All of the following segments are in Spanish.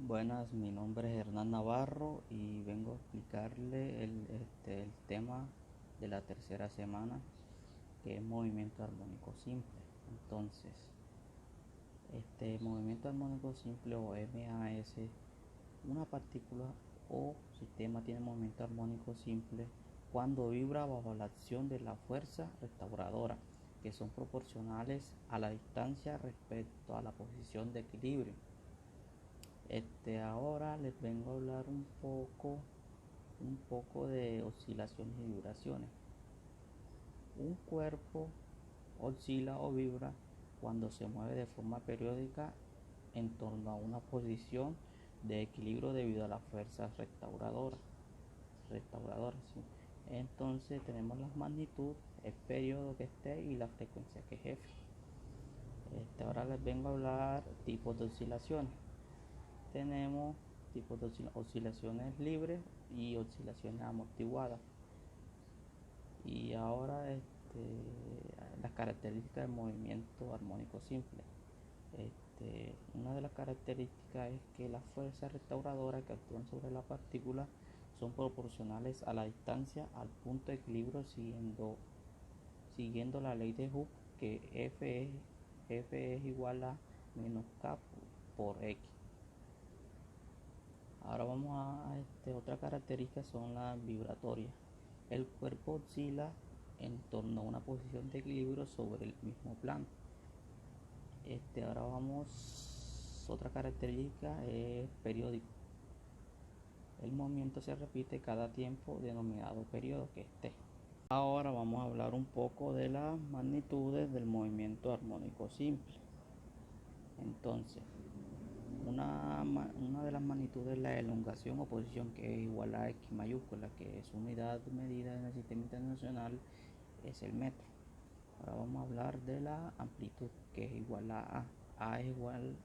Buenas, mi nombre es Hernán Navarro y vengo a explicarle el tema de la tercera semana, que es movimiento armónico simple. Entonces, este movimiento armónico simple o MAS, una partícula o sistema tiene movimiento armónico simple cuando vibra bajo la acción de la fuerza restauradora, que son proporcionales a la distancia respecto a la posición de equilibrio. Ahora les vengo a hablar un poco de oscilaciones y vibraciones. Un cuerpo oscila o vibra cuando se mueve de forma periódica en torno a una posición de equilibrio debido a la fuerza restauradora, ¿sí? Entonces tenemos la magnitud, el periodo que esté y la frecuencia que es F. Ahora les vengo a hablar tipos de oscilaciones. Tenemos tipos de oscilaciones libres y oscilaciones amortiguadas. Y ahora las características del movimiento armónico simple. Una de las características es que las fuerzas restauradoras que actúan sobre la partícula son proporcionales a la distancia al punto de equilibrio siguiendo la ley de Hooke, que F es igual a menos K por X. Ahora vamos a otra característica, son las vibratorias. El cuerpo oscila en torno a una posición de equilibrio sobre el mismo plano. Ahora vamos, otra característica es periódico. El movimiento se repite cada tiempo denominado periodo que esté. Ahora vamos a hablar un poco de las magnitudes del movimiento armónico simple. Entonces, una de las magnitudes es la elongación o posición, que es igual a X mayúscula, que es unidad de medida en el sistema internacional, es el metro. Ahora vamos a hablar de la amplitud, que es igual a A. A es igual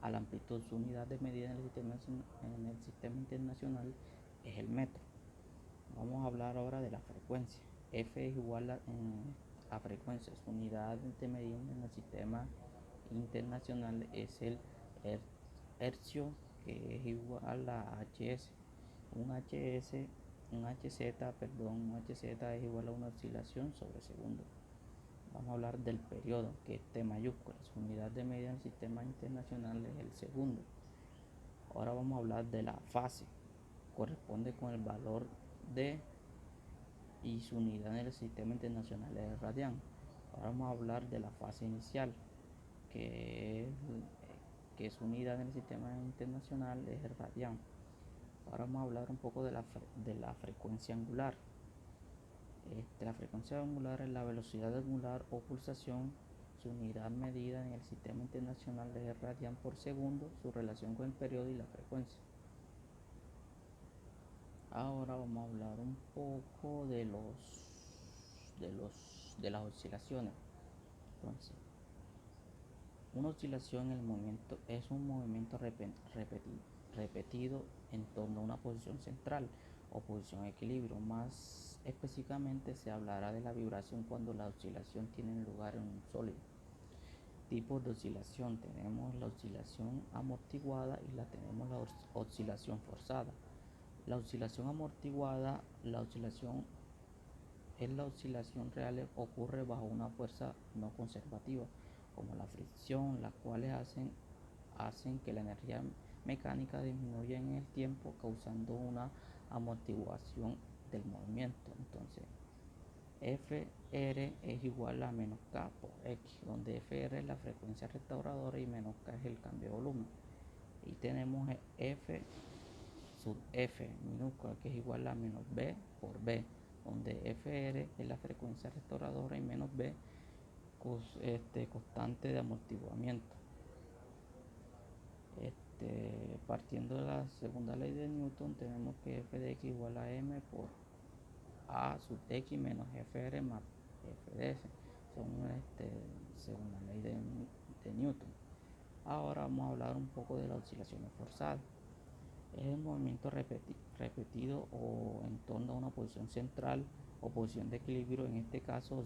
a la amplitud, su unidad de medida en el sistema internacional es el metro. Vamos a hablar ahora de la frecuencia. F es igual a frecuencia, su unidad de medida en el sistema internacional es el hercio, que es igual a Hs. Un Hs, un Hz es igual a una oscilación sobre segundo. Vamos a hablar del periodo, que es T mayúscula, su unidad de medida en el sistema internacional es el segundo. Ahora vamos a hablar de la fase, corresponde con el valor de y su unidad en el sistema internacional es el radián. Ahora vamos a hablar de la fase inicial, que es, que su unidad en el sistema internacional es el radián. Ahora vamos a hablar un poco de la frecuencia angular. La frecuencia angular es la velocidad angular o pulsación, su unidad medida en el sistema internacional es el radián por segundo, su relación con el periodo y la frecuencia. Ahora vamos a hablar un poco de las oscilaciones. Entonces, una oscilación en el movimiento es un movimiento repetido en torno a una posición central o posición de equilibrio. Más específicamente se hablará de la vibración cuando la oscilación tiene lugar en un sólido. Tipos de oscilación: tenemos la oscilación amortiguada y tenemos la oscilación forzada. La oscilación amortiguada, la oscilación real, ocurre bajo una fuerza no conservativa, como la fricción, las cuales hacen que la energía mecánica disminuya en el tiempo, causando una amortiguación del movimiento. Entonces, Fr es igual a menos K por X, donde Fr es la frecuencia restauradora y menos K es el cambio de volumen. Y tenemos F sub F minúscula, que es igual a menos B por B, donde Fr es la frecuencia restauradora y menos B constante de amortiguamiento. Partiendo de la segunda ley de Newton, tenemos que f de x igual a m por a sub x menos fr más f de s, según la ley de Newton. Ahora vamos a hablar un poco de las oscilaciones forzadas. Es el movimiento repetido o en torno a una posición central o posición de equilibrio. En este caso,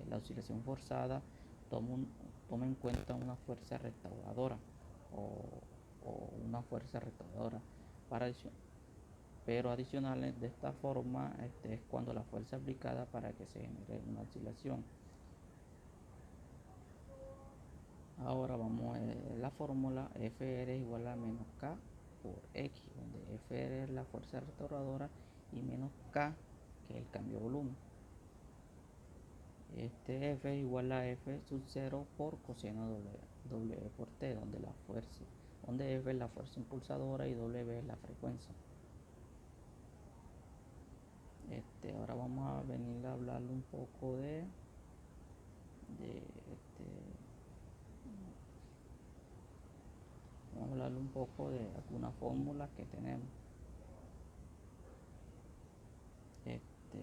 la oscilación forzada toma en cuenta una fuerza restauradora o o una fuerza retardadora. Para pero adicionales de esta forma es cuando la fuerza aplicada para que se genere una oscilación. Ahora vamos a la fórmula Fr es igual a menos K por X, donde Fr es la fuerza restauradora y menos K que es el cambio de volumen. Este F es igual a F sub 0 por coseno W por T, donde F es la fuerza impulsadora y W es la frecuencia. Ahora vamos a venir a hablarle un poco de vamos a hablarle un poco de algunas fórmulas que tenemos. Este,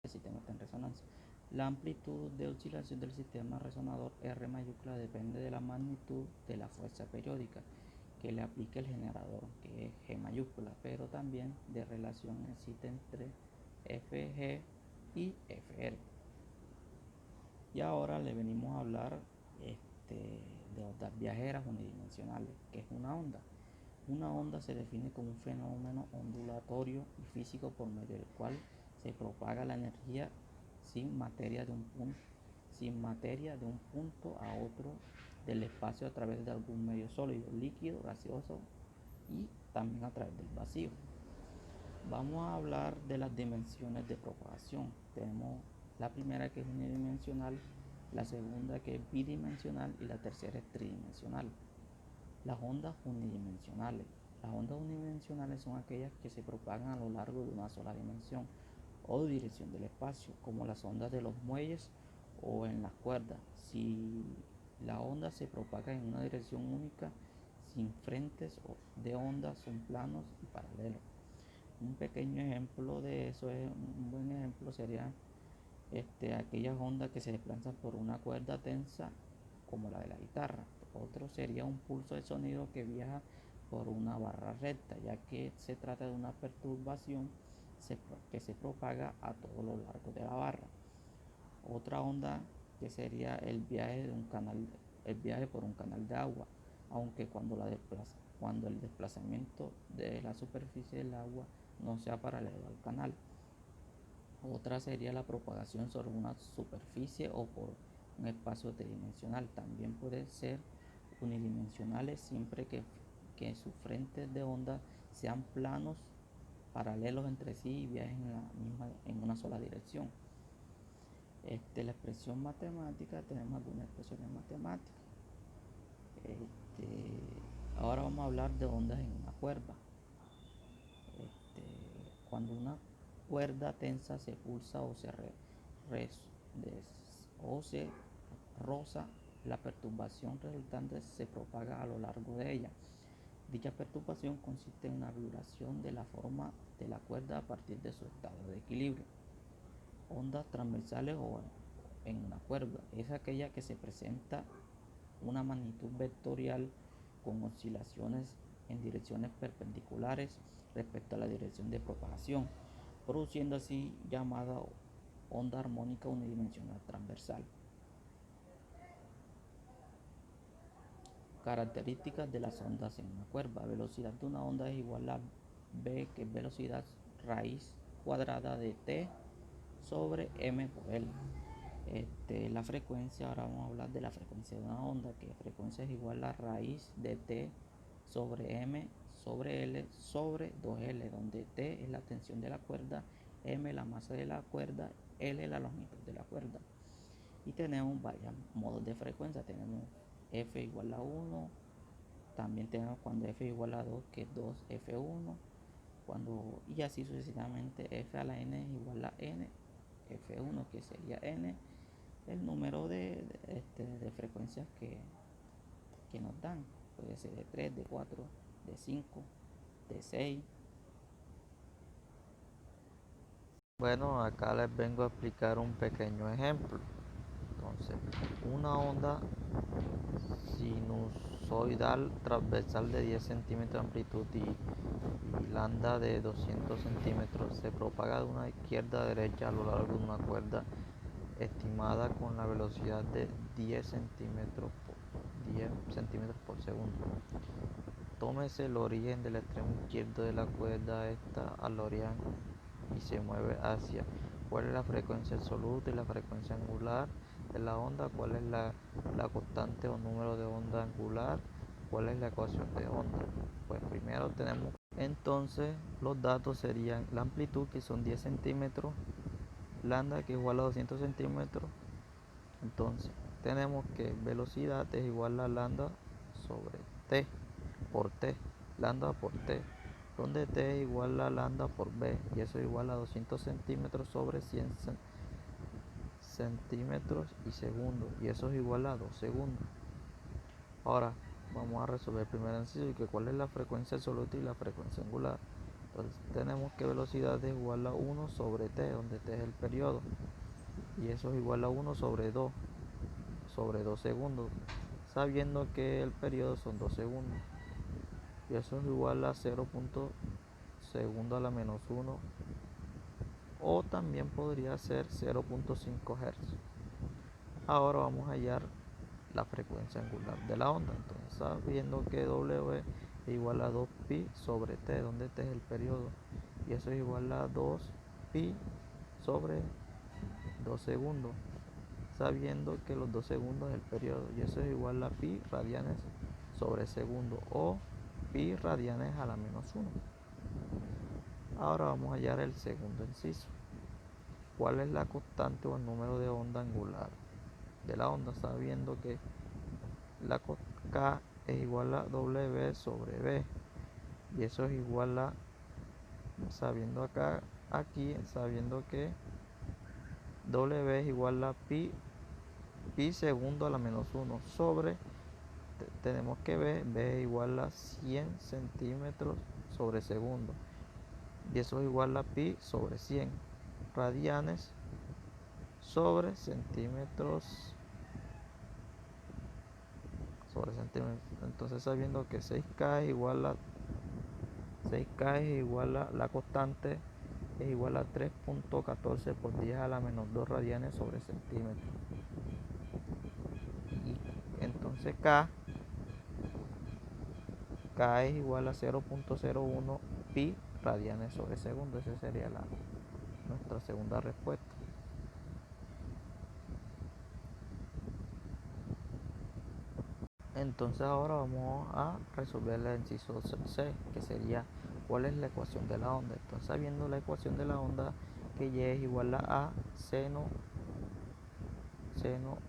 el sistema está en resonancia. La amplitud de oscilación del sistema resonador R mayúscula depende de la magnitud de la fuerza periódica que le aplique el generador, que es G mayúscula, pero también de relación existe entre Fg y Fr. Y ahora le venimos a hablar de ondas viajeras unidimensionales, que es una onda. Una onda se define como un fenómeno ondulatorio y físico por medio del cual se propaga la energía sin materia de un punto a otro del espacio a través de algún medio sólido, líquido, gaseoso y también a través del vacío. Vamos a hablar de las dimensiones de propagación. Tenemos la primera, que es unidimensional, la segunda, que es bidimensional, y la tercera es tridimensional. Las ondas unidimensionales. Las ondas unidimensionales son aquellas que se propagan a lo largo de una sola dimensión o dirección del espacio, como las ondas de los muelles o en las cuerdas. Si la onda se propaga en una dirección única, sin frentes de onda, son planos y paralelos. Un pequeño ejemplo de eso un buen ejemplo sería aquellas ondas que se desplazan por una cuerda tensa, como la de la guitarra. Otro sería un pulso de sonido que viaja por una barra recta, ya que se trata de una perturbación que se propaga a todo lo largo de la barra. Otra onda que sería el viaje por un canal de agua, aunque cuando el desplazamiento de la superficie del agua no sea paralelo al canal. Otra sería la propagación sobre una superficie o por un espacio tridimensional. También puede ser unidimensionales siempre que sus frentes de onda sean planos, paralelos entre sí y viajen en una sola dirección. La expresión matemática, tenemos algunas expresiones matemáticas. Ahora vamos a hablar de ondas en una cuerda. Cuando una cuerda tensa se pulsa o se roza, la perturbación resultante se propaga a lo largo de ella. Dicha perturbación consiste en una vibración de la forma de la cuerda a partir de su estado de equilibrio. Ondas transversales o en una cuerda es aquella que se presenta una magnitud vectorial con oscilaciones en direcciones perpendiculares respecto a la dirección de propagación, produciendo así llamada onda armónica unidimensional transversal. Características de las ondas en una cuerda. Velocidad de una onda es igual a v, que es velocidad raíz cuadrada de t sobre m por l. La frecuencia, ahora vamos a hablar de la frecuencia de una onda, que frecuencia es igual a raíz de t sobre m sobre l sobre 2l, donde t es la tensión de la cuerda, m la masa de la cuerda, l la longitud de la cuerda. Y tenemos varios modos de frecuencia. Tenemos f igual a 1, también tenemos cuando f igual a 2, que es 2f1, y así sucesivamente. F a la n es igual a n f1, que sería n el número de frecuencias que nos dan. Puede ser de 3, de 4, de 5, de 6. Bueno, acá les vengo a explicar un pequeño ejemplo. Entonces, una onda sinusoidal transversal de 10 centímetros de amplitud y lambda de 200 centímetros se propaga de una izquierda a derecha a lo largo de una cuerda estimada con la velocidad de 10 centímetros 10 centímetros por segundo. Tómese el origen del extremo izquierdo de la cuerda esta al origen y se mueve hacia. ¿Cuál es la frecuencia absoluta y la frecuencia angular de la onda? ¿Cuál es la constante o número de onda angular? ¿Cuál es la ecuación de onda? Pues primero tenemos entonces los datos serían la amplitud, que son 10 centímetros, lambda, que es igual a 200 centímetros. Entonces tenemos que velocidad es igual a lambda sobre t por t, lambda por t, donde t es igual a lambda por b, y eso es igual a 200 centímetros sobre 100 centímetros y segundo, y eso es igual a 2 segundos. Ahora vamos a resolver el primer ejercicio, que cuál es la frecuencia absoluta y la frecuencia angular. Entonces tenemos que velocidad es igual a 1 sobre t, donde t es el periodo, y eso es igual a 1 sobre 2 segundos, sabiendo que el periodo son 2 segundos, y eso es igual a 0. Segundo a la menos 1, o también podría ser 0.5 Hz. Ahora vamos a hallar la frecuencia angular de la onda. Entonces, sabiendo que W es igual a 2pi sobre t, donde t es el periodo, y eso es igual a 2pi sobre 2 segundos, sabiendo que los 2 segundos es el periodo, y eso es igual a pi radianes sobre segundo, o pi radianes a la menos 1. Ahora vamos a hallar el segundo inciso. ¿Cuál es la constante o el número de onda angular de la onda? Sabiendo que la K es igual a W sobre B, y eso es igual a, sabiendo sabiendo que W es igual a pi segundo a la menos 1 sobre, tenemos que B es igual a 100 centímetros sobre segundo, y eso es igual a pi sobre 100 radianes sobre centímetros sobre centímetros. Entonces, sabiendo que 6K es igual a la constante es igual a 3.14 por 10 a la menos 2 radianes sobre centímetro, y entonces K es igual a 0.01 pi radianes sobre segundo. Esa sería nuestra segunda respuesta. Entonces ahora vamos a resolver el inciso C, que sería cuál es la ecuación de la onda. Entonces, sabiendo la ecuación de la onda, que Y es igual a seno,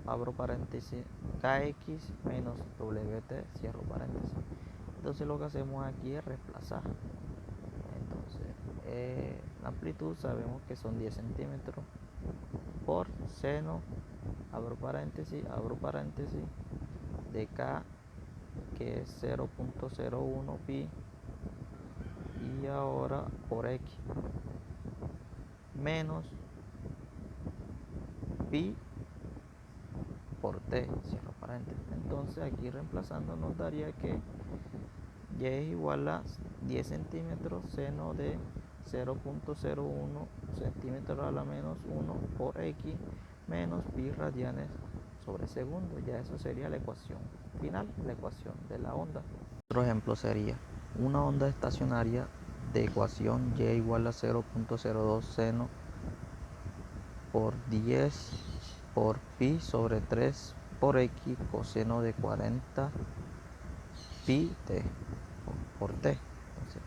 abro paréntesis, KX menos WT, cierro paréntesis. Entonces lo que hacemos aquí es reemplazar. Entonces la amplitud sabemos que son 10 centímetros por seno, abro paréntesis, de K, que es 0.01 pi, y ahora por X menos pi por T, cierro paréntesis. Entonces aquí reemplazando nos daría que Y es igual a 10 centímetros seno de 0.01 centímetros a la menos 1 por X menos pi radianes sobre segundo. Ya eso sería la ecuación final, la ecuación de la onda. Otro ejemplo sería una onda estacionaria de ecuación Y igual a 0.02 seno por 10 por pi sobre 3 por X coseno de 40 pi t por t. Entonces,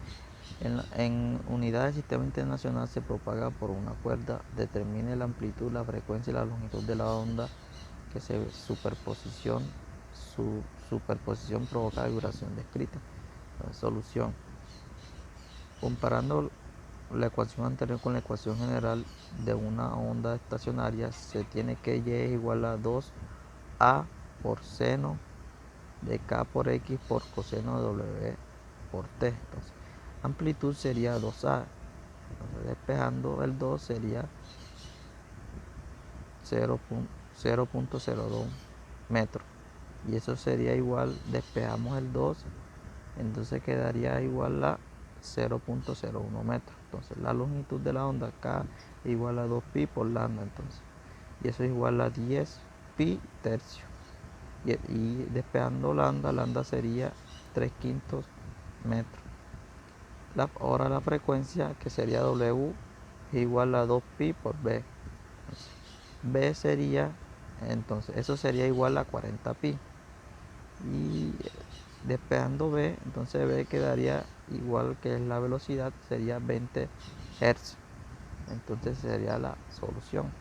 en unidad del sistema internacional se propaga por una cuerda. Determine la amplitud, la frecuencia y la longitud de la onda que su superposición provoca vibración descrita. Solución. Comparando la ecuación anterior con la ecuación general de una onda estacionaria, se tiene que Y es igual a 2A por seno de K por X por coseno de W por T. Entonces, amplitud sería 2A. Entonces, despejando el 2 sería 0.02 metros. Y eso sería igual, despejamos el 2, entonces quedaría igual a 0.01 metros. Entonces la longitud de la onda K es igual a 2pi por lambda, entonces, y eso es igual a 10 pi tercio. y despejando lambda sería 3/5 metros. Ahora la frecuencia, que sería W, es igual a 2pi por B. B sería, entonces eso sería igual a 40pi. Y despejando B, entonces B quedaría igual, que es la velocidad, sería 20 Hz. Entonces sería la solución.